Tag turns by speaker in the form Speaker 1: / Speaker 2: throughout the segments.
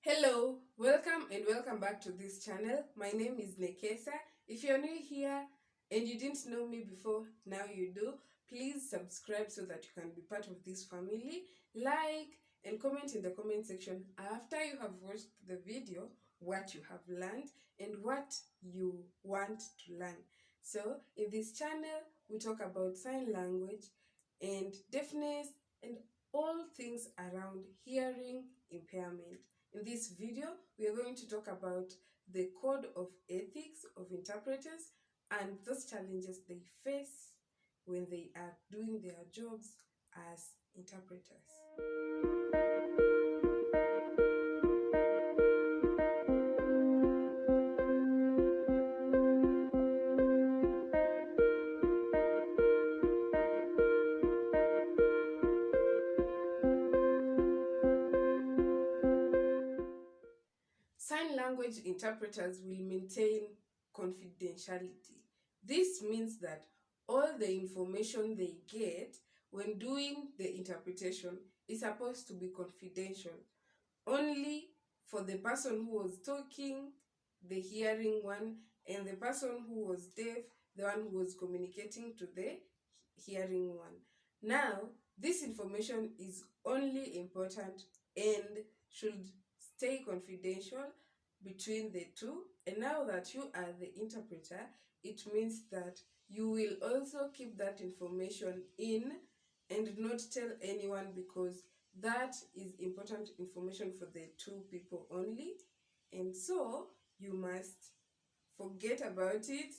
Speaker 1: Hello, welcome and welcome back to this channel. My name is Nekesa. If you're new here and you didn't know me before, now you do. Please subscribe so that you can be part of this family. Like and comment in the comment section after you have watched the video what you have learned and what you want to learn. So in this channel, we talk about sign language and deafness and all things around hearing impairment. In this video, we are going to talk about the code of ethics of interpreters and those challenges they face when they are doing their jobs as interpreters. Sign language interpreters will maintain confidentiality. This means that all the information they get when doing the interpretation is supposed to be confidential. Only for the person who was talking, the hearing one, and the person who was deaf, the one who was communicating to the hearing one. Now, this information is only important and should stay confidential between the two. And now that you are the interpreter, it means that you will also keep that information in and not tell anyone, because that is important information for the two people only. And so you must forget about it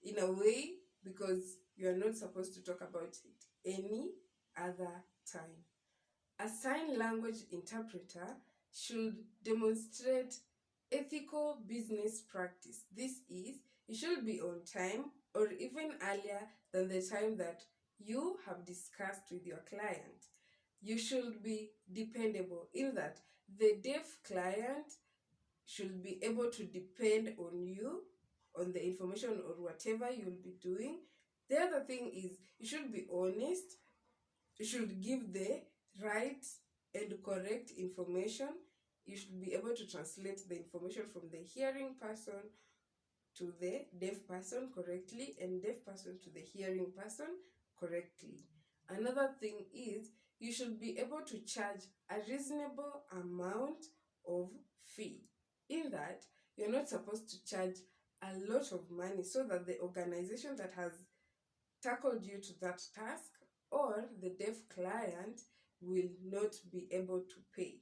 Speaker 1: in a way, because you are not supposed to talk about it any other time. A sign language interpreter should demonstrate ethical business practice. This is, you should be on time or even earlier than the time that you have discussed with your client. You should be dependable, in that the deaf client should be able to depend on you, on the information or whatever you'll be doing. The other thing is, you should be honest. You should give the right and correct information. You should be able to translate the information from the hearing person to the deaf person correctly, and deaf person to the hearing person correctly. Another thing is, you should be able to charge a reasonable amount of fee, in that you're not supposed to charge a lot of money so that the organization that has tackled you to that task or the deaf client will not be able to pay.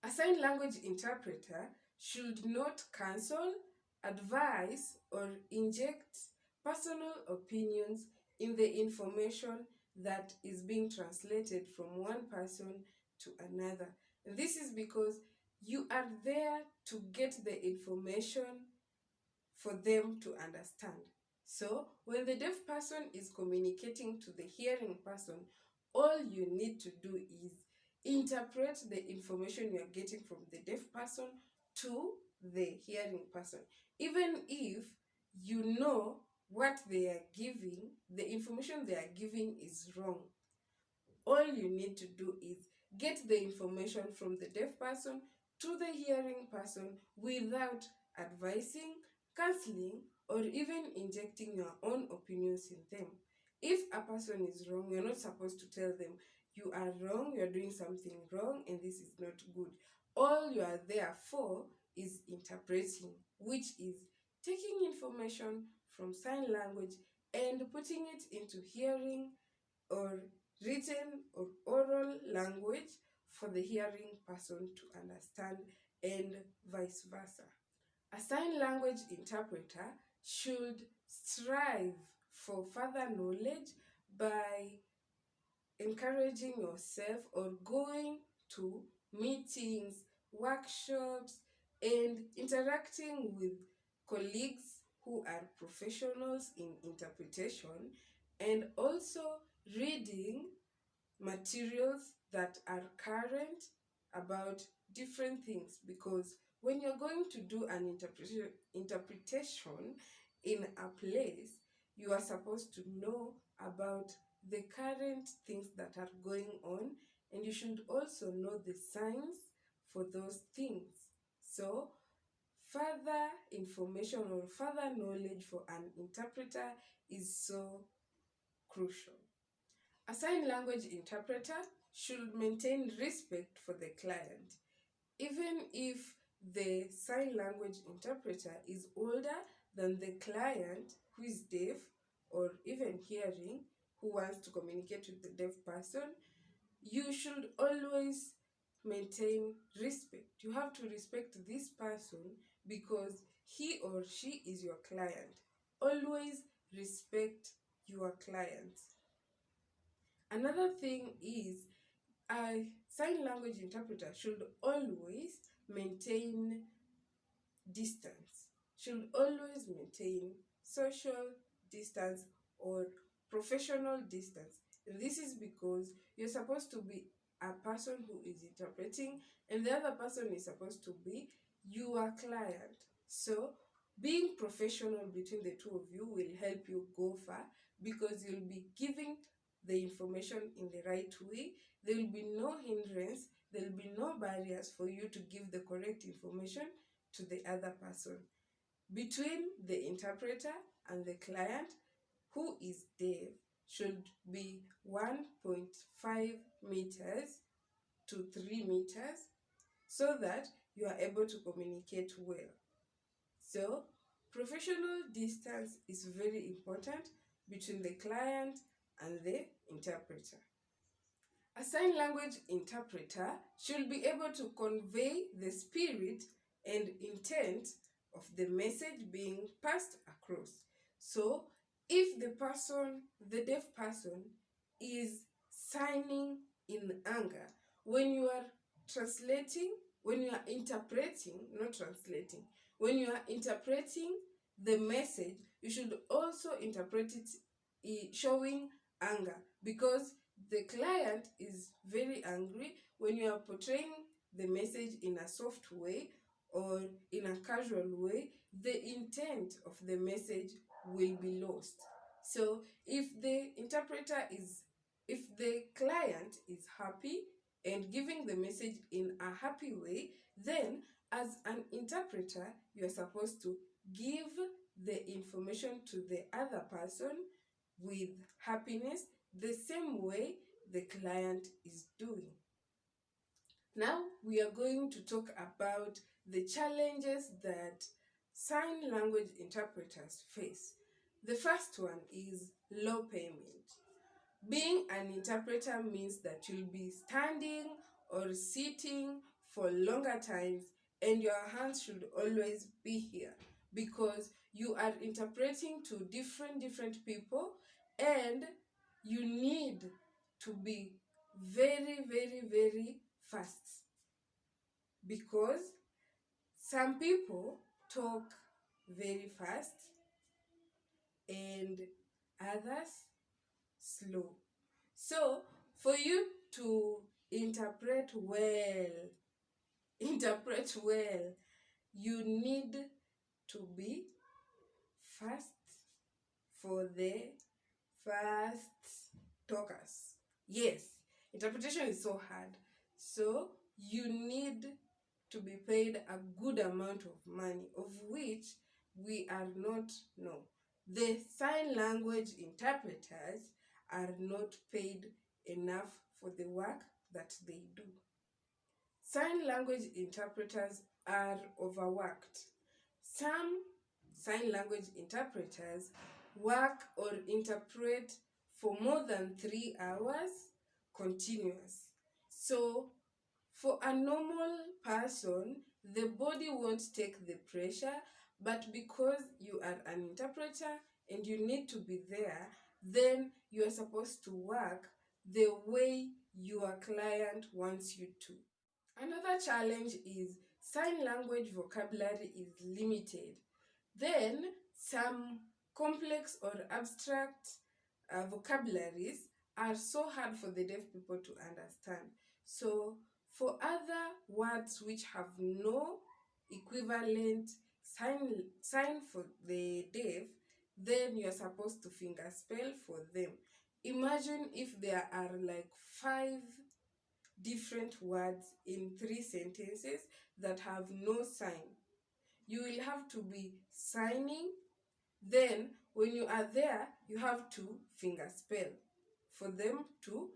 Speaker 1: A sign language interpreter should not cancel, advise, or inject personal opinions in the information that is being translated from one person to another. This is because you are there to get the information for them to understand. So when the deaf person is communicating to the hearing person, all you need to do is interpret the information you are getting from the deaf person to the hearing person. Even if you know what they are giving, the information they are giving is wrong, all you need to do is get the information from the deaf person to the hearing person without advising, canceling, or even injecting your own opinions in them. If a person is wrong, you're not supposed to tell them, you are wrong, you're doing something wrong, and this is not good. All you are there for is interpreting, which is taking information from sign language and putting it into hearing or written or oral language for the hearing person to understand, and vice versa. A sign language interpreter should strive for further knowledge by encouraging yourself or going to meetings, workshops, and interacting with colleagues who are professionals in interpretation, and also reading materials that are current about different things, because when you're going to do an interpretation in a place, you are supposed to know about the current things that are going on, and you should also know the signs for those things. So further information or further knowledge for an interpreter is so crucial. A sign language interpreter should maintain respect for the client, even if the sign language interpreter is older than the client who is deaf or even hearing, who wants to communicate with the deaf person. You should always maintain respect. You have to respect this person because he or she is your client. Always respect your client. Another thing is a sign language interpreter should always maintain distance, should always maintain social distance or professional distance. This is because you're supposed to be a person who is interpreting and the other person is supposed to be your client. So being professional between the two of you will help you go far because you'll be giving the information in the right way. There will be no hindrance, there will be no barriers for you to give the correct information to the other person. Between the interpreter and the client who is deaf should be 1.5 meters to 3 meters so that you are able to communicate well. So professional distance is very important between the client and the interpreter. A sign language interpreter should be able to convey the spirit and intent of the message being passed across. So if the deaf person is signing in anger, when you are translating, when you are interpreting, not translating, when you are interpreting the message, you should also interpret it showing anger, because the client is very angry. When you are portraying the message in a soft way or in a casual way, the intent of the message will be lost. So if the client is happy and giving the message in a happy way, then as an interpreter, you are supposed to give the information to the other person with happiness, the same way the client is doing. Now we are going to talk about the challenges that sign language interpreters face. The first one is low payment. Being an interpreter means that you'll be standing or sitting for longer times and your hands should always be here because you are interpreting to different people and you need to be very fast because some people talk very fast and others slow. So for you to interpret well, you need to be fast for the fast talkers. Yes, interpretation is so hard. So you need to be paid a good amount of money, of which we are not, no. The sign language interpreters are not paid enough for the work that they do. Sign language interpreters are overworked. Some sign language interpreters work or interpret for more than 3 hours continuous. So for a normal person, the body won't take the pressure, but because you are an interpreter and you need to be there, then you are supposed to work the way your client wants you to. Another challenge is sign language vocabulary is limited. Then some complex or abstract vocabularies are so hard for the deaf people to understand. So for other words which have no equivalent sign for the deaf, then you're supposed to finger spell for them. Imagine if there are like 5 different words in 3 sentences that have no sign. You will have to be signing. Then when you are there, you have to finger spell for them to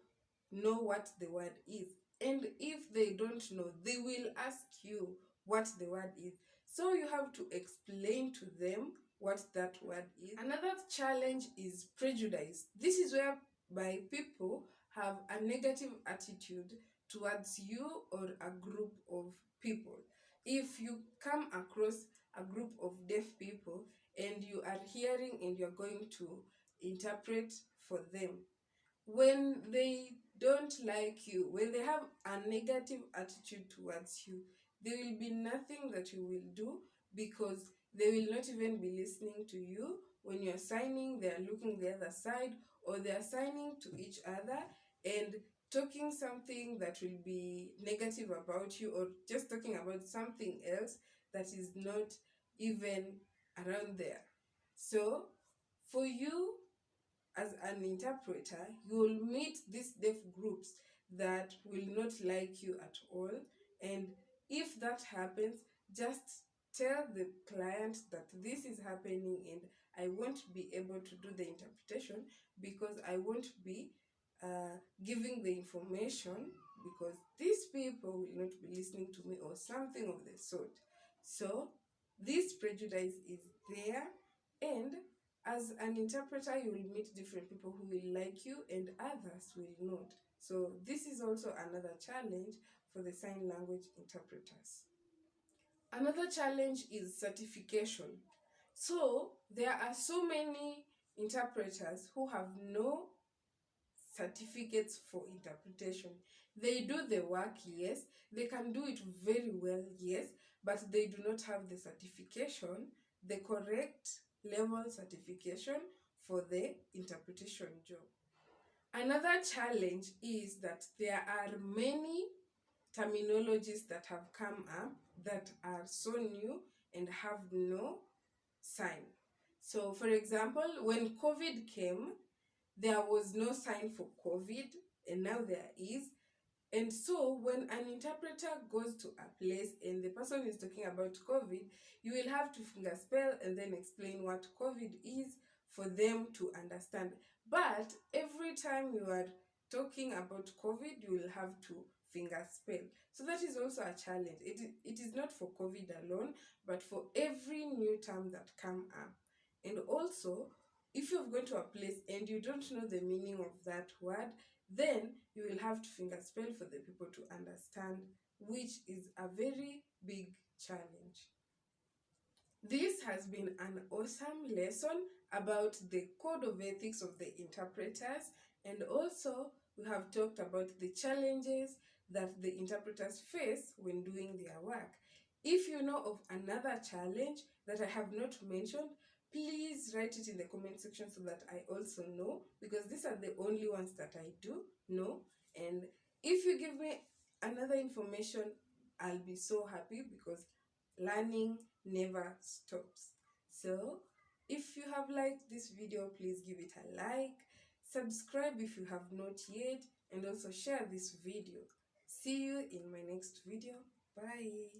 Speaker 1: know what the word is. And if they don't know, they will ask you what the word is. So you have to explain to them what that word is. Another challenge is prejudice. This is whereby people have a negative attitude towards you or a group of people. If you come across a group of deaf people and you are hearing and you're going to interpret for them, when they don't like you, when they have a negative attitude towards you, there will be nothing that you will do, because they will not even be listening to you. When you're signing, they are looking the other side, or they are signing to each other and talking something that will be negative about you, or just talking about something else that is not even around there. So for you as an interpreter, you will meet these deaf groups that will not like you at all. And if that happens, just tell the client that this is happening and I won't be able to do the interpretation because I won't be giving the information, because these people will not be listening to me, or something of the sort. So this prejudice is there, and as an interpreter, you will meet different people who will like you and others will not. So this is also another challenge for the sign language interpreters. Another challenge is certification. So there are so many interpreters who have no certificates for interpretation. They do the work, yes, they can do it very well, yes, but they do not have the certification, the correct level certification for the interpretation job. Another challenge is that there are many terminologies that have come up that are so new and have no sign. So for example, when COVID came, there was no sign for COVID, and now there is. And so when an interpreter goes to a place and the person is talking about COVID, you will have to finger spell and then explain what COVID is for them to understand. But every time you are talking about COVID, you will have to finger spell. So that is also a challenge. It is not for COVID alone, but for every new term that come up. And also, if you've gone to a place and you don't know the meaning of that word, then you will have to finger spell for the people to understand, which is a very big challenge. This has been an awesome lesson about the code of ethics of the interpreters, and also we have talked about the challenges that the interpreters face when doing their work. If you know of another challenge that I have not mentioned, please write it in the comment section so that I also know, because these are the only ones that I do know. And if you give me another information, I'll be so happy, because learning never stops. So if you have liked this video, please give it a like, subscribe if you have not yet, and also share this video. See you in my next video. Bye.